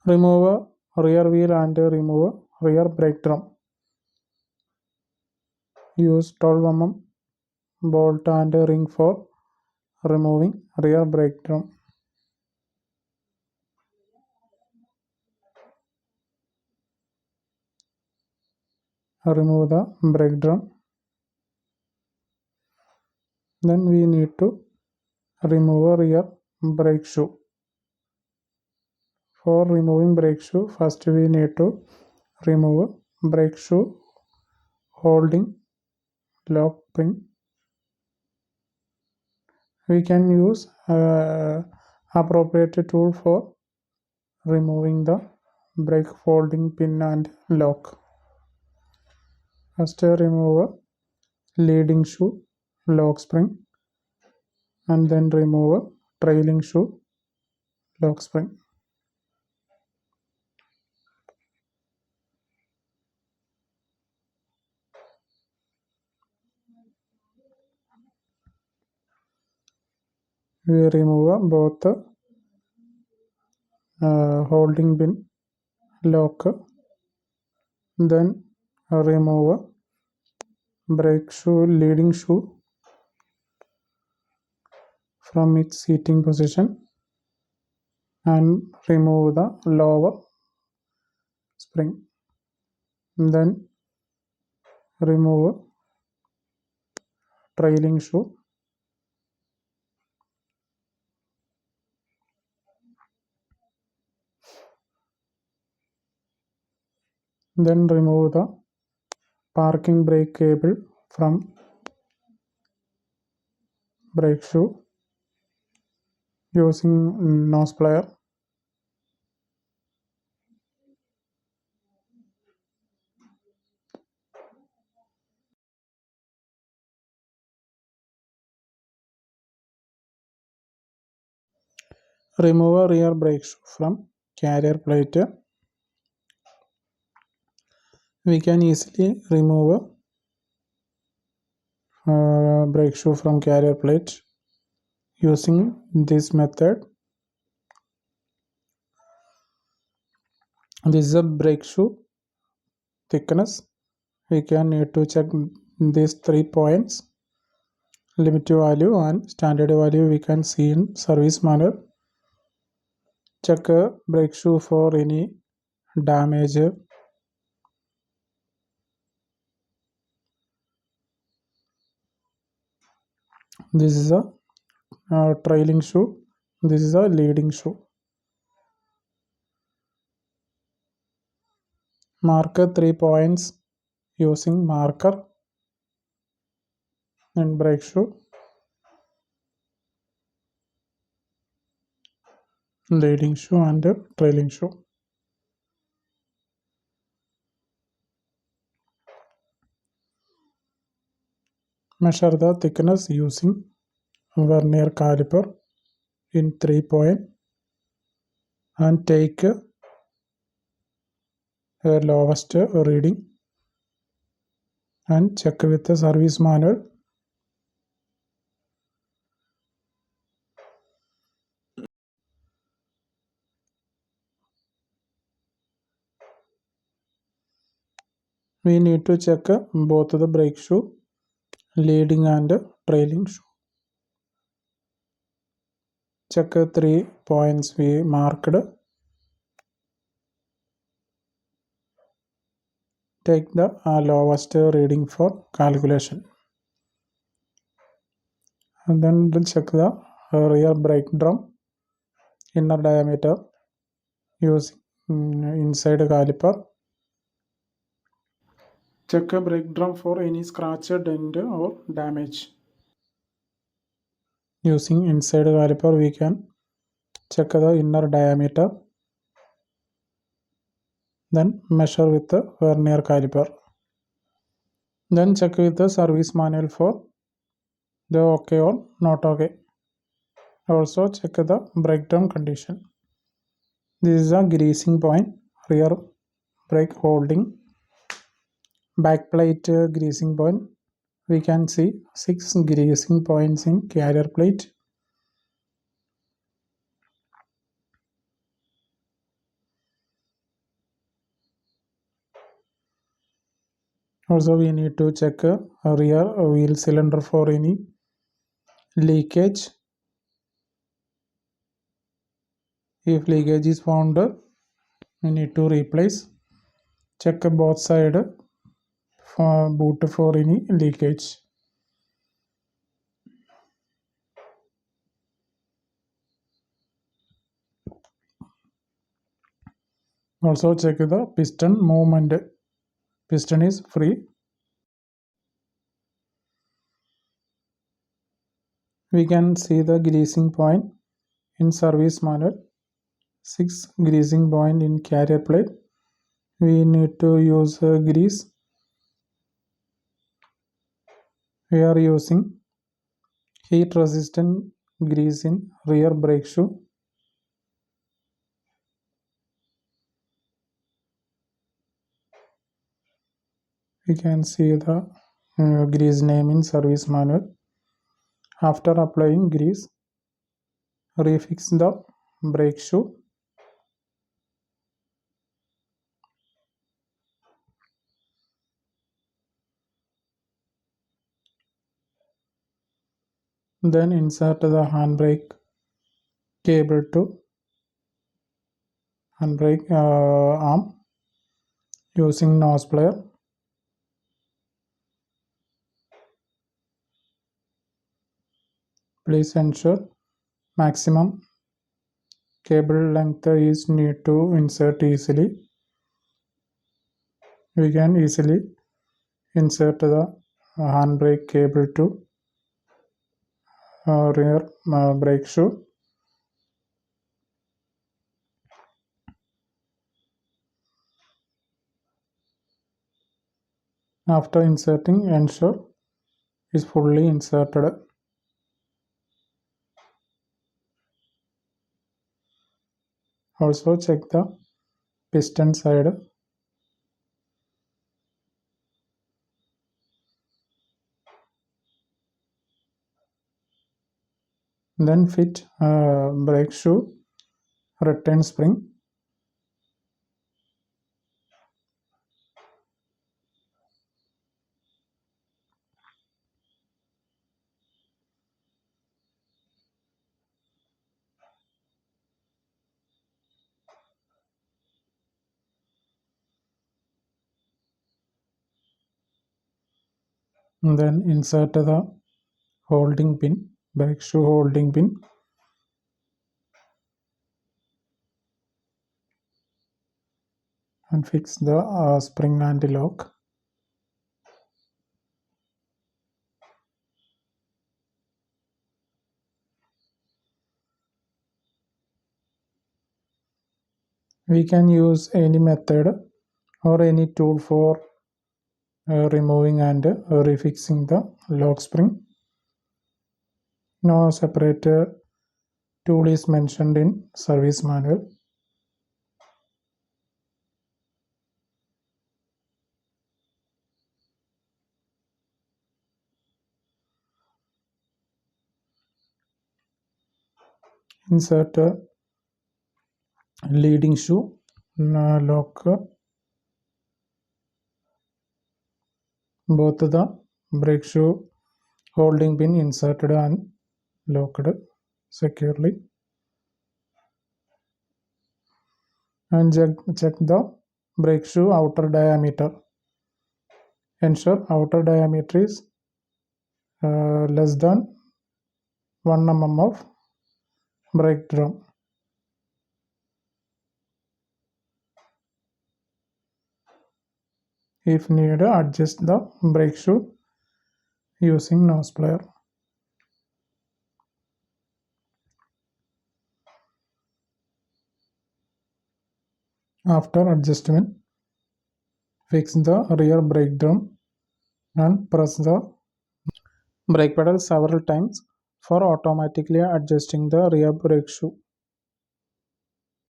Remove rear wheel and remove rear brake drum. Use 12 mm bolt and ring for removing rear brake drum. Remove the brake drum. Then we need to remove rear brake shoe. For removing brake shoe, first we need to remove brake shoe holding lock pin. We can use appropriate tool for removing the brake holding pin and lock. First remove leading shoe lock spring and then remove trailing shoe lock spring. We remove both holding pin lock, then remove brake shoe leading shoe from its seating position and remove the lower spring. Then remove trailing shoe. Then remove the parking brake cable from brake shoe using nose plier. Remove rear brake shoe from carrier plate. We can easily remove brake shoe from carrier plate using this method. This is a brake shoe thickness. We can need to check these 3 points. Limit value and standard value we can see in service manual. Check brake shoe for any damage. This is a trailing shoe. This is a leading shoe. Mark 3 points using marker in brake shoe, leading shoe and trailing shoe. Measure the thickness using vernier caliper in 3 point and take a lowest reading and check with the service manual. We need to check both the brake shoe, leading and trailing shoe. Check 3 points we marked. Take the lowest reading for calculation. And then check the rear brake drum inner diameter using inside caliper. Check a brake drum for any scratch, dent or damage. Using inside caliper we can check the inner diameter, then measure with the vernier caliper. Then check with the service manual for the OK or not OK. Also check the brake drum condition. This is a greasing point, rear brake holding, back plate greasing point. We can see 6 greasing points in carrier plate. Also, we need to check rear wheel cylinder for any leakage. If leakage is found, we need to replace. Check both side for boot for any leakage. Also check the piston movement. Piston is free. We can see the greasing point in service manual. 6 greasing point in carrier plate. We need to use grease. We are using heat resistant grease in rear brake shoe. We can see the grease name in service manual. After applying grease, refix the brake shoe. Then insert the handbrake cable to handbrake arm using nose plier. Please ensure maximum cable length is need to insert easily. We can easily insert the handbrake cable to rear brake shoe. After inserting, ensure is fully inserted. Also check the piston side. Then fit brake shoe return spring. Then insert the holding pin, brake shoe holding pin. And fix the spring and lock. We can use any method or any tool for removing and refixing the lock spring. No separate tool is mentioned in service manual. Insert leading shoe lock. Both the brake shoe holding pin inserted and locked securely. And check the brake shoe outer diameter. Ensure outer diameter is less than 1 mm of brake drum. If needed, adjust the brake shoe using nose plier. After adjustment, fix the rear brake drum and press the brake pedal several times for automatically adjusting the rear brake shoe.